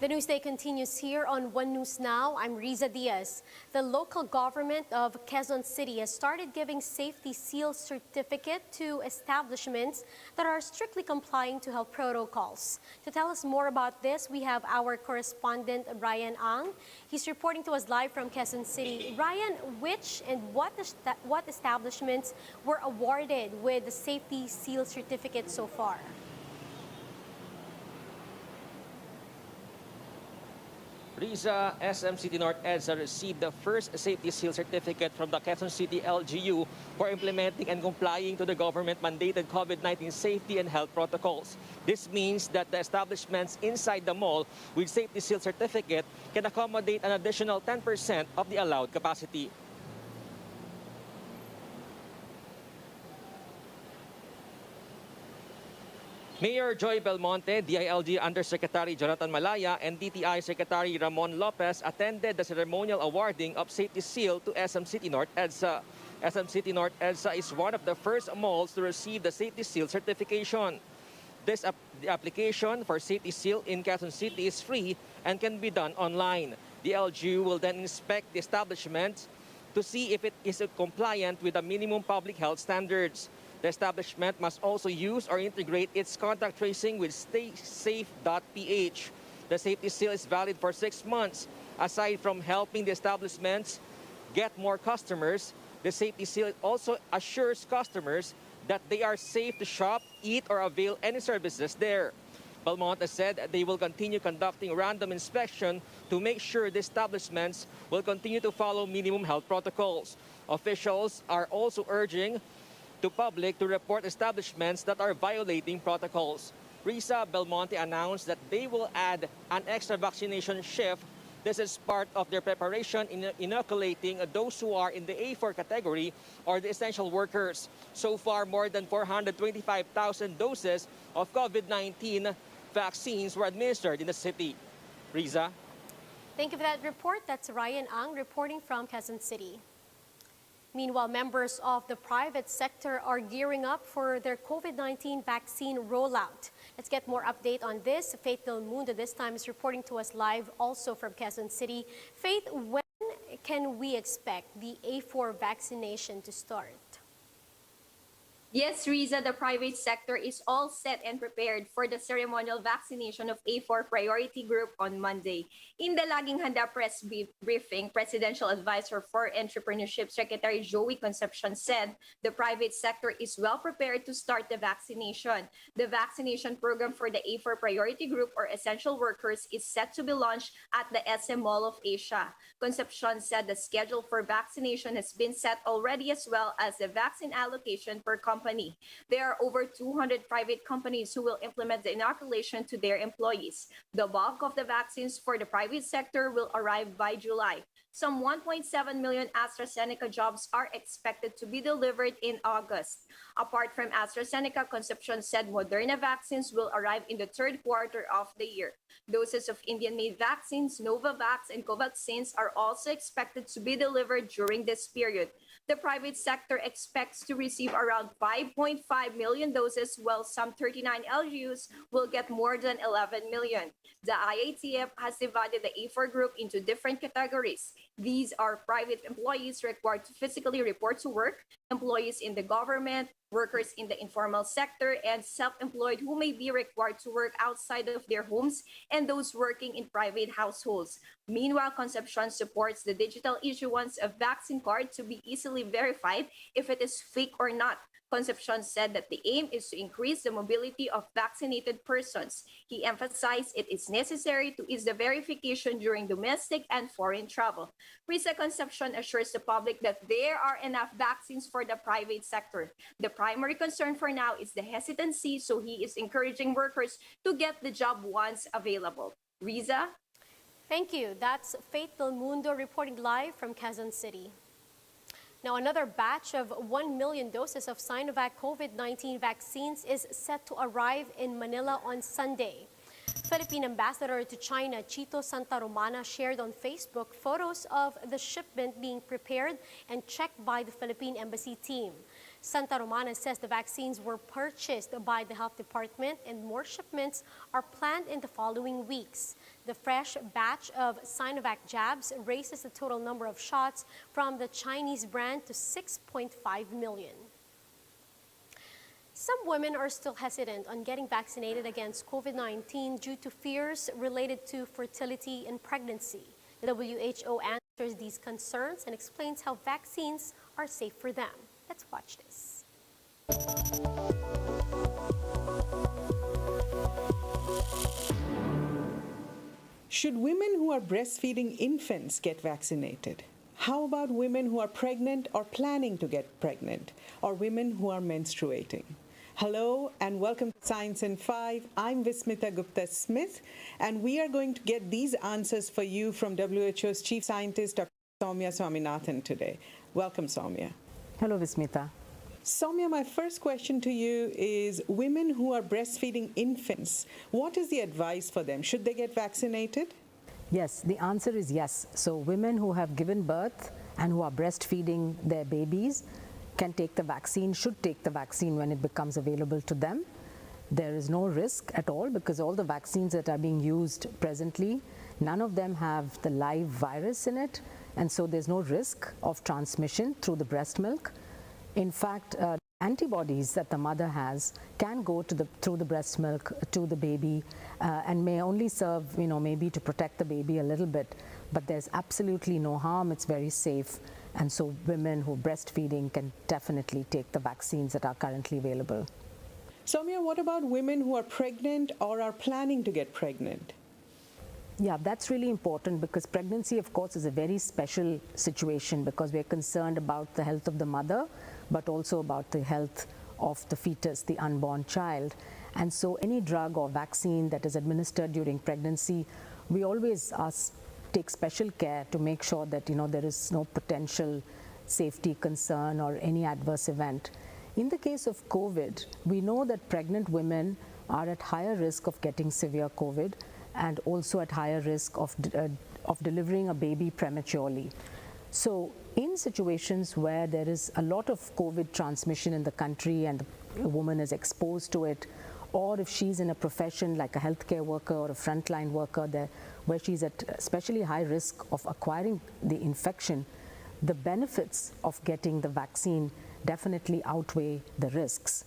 The news day continues here on One News Now. I'm Riza Diaz. The local government of Quezon City has started giving safety seal certificate to establishments that are strictly complying to health protocols. To tell us more about this, we have our correspondent Ryan Ang. He's reporting to us live from Quezon City. Ryan, which and what establishments were awarded with the safety seal certificate so far? Riza, SM North EDSA received the first safety seal certificate from the Quezon City LGU for implementing and complying to the government-mandated COVID-19 safety and health protocols. This means that the establishments inside the mall with safety seal certificate can accommodate an additional 10% of the allowed capacity. Mayor Joy Belmonte, DILG Undersecretary Jonathan Malaya, and DTI Secretary Ramon Lopez attended the ceremonial awarding of Safety Seal to SM City North EDSA. SM City North EDSA is one of the first malls to receive the Safety Seal certification. The application for Safety Seal in Quezon City is free and can be done online. The LGU will then inspect the establishment to see if it is compliant with the minimum public health standards. The establishment must also use or integrate its contact tracing with StaySafe.ph. The safety seal is valid for 6 months. Aside from helping the establishments get more customers, the safety seal also assures customers that they are safe to shop, eat, or avail any services there. Belmonte said they will continue conducting random inspection to make sure the establishments will continue to follow minimum health protocols. Officials are also urging to public to report establishments that are violating protocols. Riza, Belmonte announced that they will add an extra vaccination shift. This is part of their preparation in inoculating those who are in the A4 category or the essential workers. So far, more than 425,000 doses of COVID-19 vaccines were administered in the city. Riza? Thank you for that report. That's Ryan Ang reporting from Quezon City. Meanwhile, members of the private sector are gearing up for their COVID-19 vaccine rollout. Let's get more update on this. Faith Del Mundo this time is reporting to us live also from Quezon City. Faith, when can we expect the A4 vaccination to start? Yes, Riza, the private sector is all set and prepared for the ceremonial vaccination of A4 priority group on Monday. In the Laging Handa press briefing, Presidential Advisor for Entrepreneurship Secretary Joey Concepcion said the private sector is well prepared to start the vaccination. The vaccination program for the A4 priority group or essential workers is set to be launched at the SM Mall of Asia. Concepcion said the schedule for vaccination has been set already as well as the vaccine allocation per company. There are over 200 private companies who will implement the inoculation to their employees. The bulk of the vaccines for the private sector will arrive by July. Some 1.7 million AstraZeneca jobs are expected to be delivered in August. Apart from AstraZeneca, Concepcion said Moderna vaccines will arrive in the third quarter of the year. Doses of Indian-made vaccines, Novavax, and Covaxins are also expected to be delivered during this period. The private sector expects to receive around 5.5 million doses, while some 39 LGUs will get more than 11 million. The IATF has divided the A4 group into different categories. These are private employees required to physically report to work, employees in the government, workers in the informal sector, and self-employed who may be required to work outside of their homes, and those working in private households. Meanwhile, Concepcion supports the digital issuance of vaccine card to be easily verified if it is fake or not. Concepcion said that the aim is to increase the mobility of vaccinated persons. He emphasized it is necessary to ease the verification during domestic and foreign travel. Riza, Concepcion assures the public that there are enough vaccines for the private sector. The primary concern for now is the hesitancy, so he is encouraging workers to get the job once available. Riza? Thank you. That's Faith Del Mundo reporting live from Quezon City. Now, another batch of 1 million doses of Sinovac COVID-19 vaccines is set to arrive in Manila on Sunday. Philippine Ambassador to China, Chito Santa Romana, shared on Facebook photos of the shipment being prepared and checked by the Philippine Embassy team. Santa Romana says the vaccines were purchased by the health department and more shipments are planned in the following weeks. The fresh batch of Sinovac jabs raises the total number of shots from the Chinese brand to 6.5 million. Some women are still hesitant on getting vaccinated against COVID-19 due to fears related to fertility and pregnancy. The WHO answers these concerns and explains how vaccines are safe for them. Let's watch this. Should women who are breastfeeding infants get vaccinated? How about women who are pregnant or planning to get pregnant, or women who are menstruating? Hello and welcome to Science in 5. I'm Vismita Gupta-Smith, and we are going to get these answers for you from WHO's Chief Scientist, Dr. Soumya Swaminathan today. Welcome, Soumya. Hello, Vismita. Soumya, my first question to you is women who are breastfeeding infants, what is the advice for them? Should they get vaccinated? Yes, the answer is yes. So women who have given birth and who are breastfeeding their babies can take the vaccine, should take the vaccine when it becomes available to them. There is no risk at all because all the vaccines that are being used presently, none of them have the live virus in it, and so there's no risk of transmission through the breast milk. In fact, antibodies that the mother has can go through the breast milk to the baby and may only serve, maybe to protect the baby a little bit, but there's absolutely no harm. It's very safe. And so women who are breastfeeding can definitely take the vaccines that are currently available. Soumya, what about women who are pregnant or are planning to get pregnant? Yeah, that's really important because pregnancy, of course, is a very special situation because we're concerned about the health of the mother, but also about the health of the fetus, the unborn child. And so any drug or vaccine that is administered during pregnancy, we always take special care to make sure that there is no potential safety concern or any adverse event. In the case of COVID, we know that pregnant women are at higher risk of getting severe COVID and also at higher risk of delivering a baby prematurely. So in situations where there is a lot of COVID transmission in the country and a woman is exposed to it, or if she's in a profession like a healthcare worker or a frontline worker where she's at especially high risk of acquiring the infection, the benefits of getting the vaccine definitely outweigh the risks,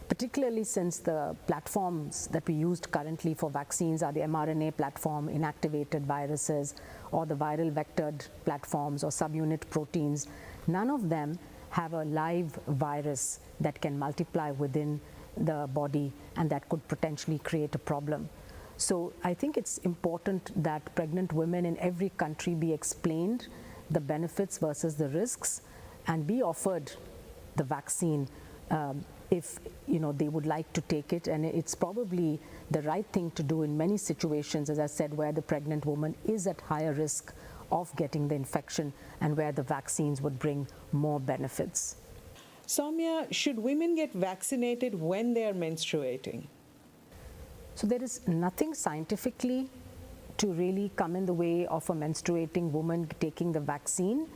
particularly since the platforms that we used currently for vaccines are the mRNA platform, inactivated viruses, or the viral vectored platforms or subunit proteins. None of them have a live virus that can multiply within the body and that could potentially create a problem. So I think it's important that pregnant women in every country be explained the benefits versus the risks and be offered the vaccine if they would like to take it. And it's probably the right thing to do in many situations, as I said, where the pregnant woman is at higher risk of getting the infection and where the vaccines would bring more benefits. Soumya, should women get vaccinated when they are menstruating? So there is nothing scientifically to really come in the way of a menstruating woman taking the vaccine,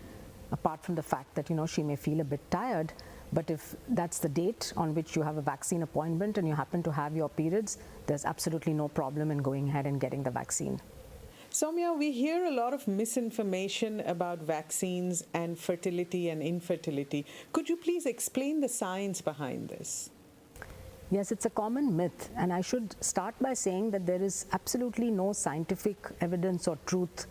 apart from the fact that she may feel a bit tired. But if that's the date on which you have a vaccine appointment and you happen to have your periods, there's absolutely no problem in going ahead and getting the vaccine. Soumya, we hear a lot of misinformation about vaccines and fertility and infertility. Could you please explain the science behind this? Yes, it's a common myth, and I should start by saying that there is absolutely no scientific evidence or truth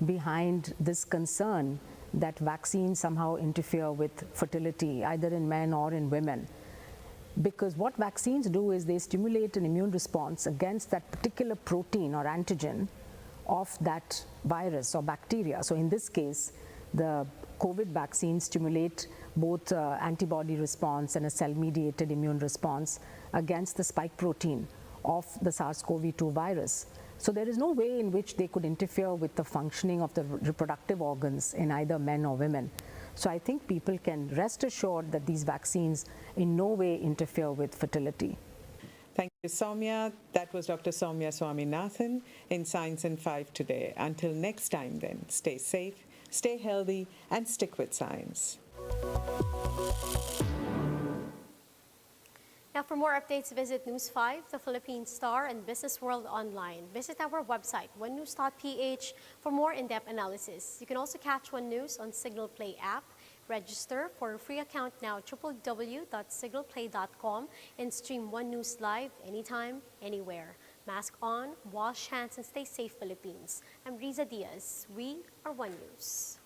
behind this concern that vaccines somehow interfere with fertility, either in men or in women. Because what vaccines do is they stimulate an immune response against that particular protein or antigen of that virus or bacteria. So in this case, the COVID vaccines stimulate both antibody response and a cell-mediated immune response against the spike protein of the SARS-CoV-2 virus. So there is no way in which they could interfere with the functioning of the reproductive organs in either men or women. So I think people can rest assured that these vaccines in no way interfere with fertility. Thank you, Soumya. That was Dr. Soumya Swaminathan in Science in 5 today. Until next time then, stay safe, stay healthy, and stick with science. Now, for more updates, visit News 5, The Philippine Star, and Business World Online. Visit our website, onenews.ph, for more in-depth analysis. You can also catch One News on Signal Play app. Register for a free account now, www.signalplay.com, and stream One News live anytime, anywhere. Mask on, wash hands, and stay safe, Philippines. I'm Riza Diaz. We are One News.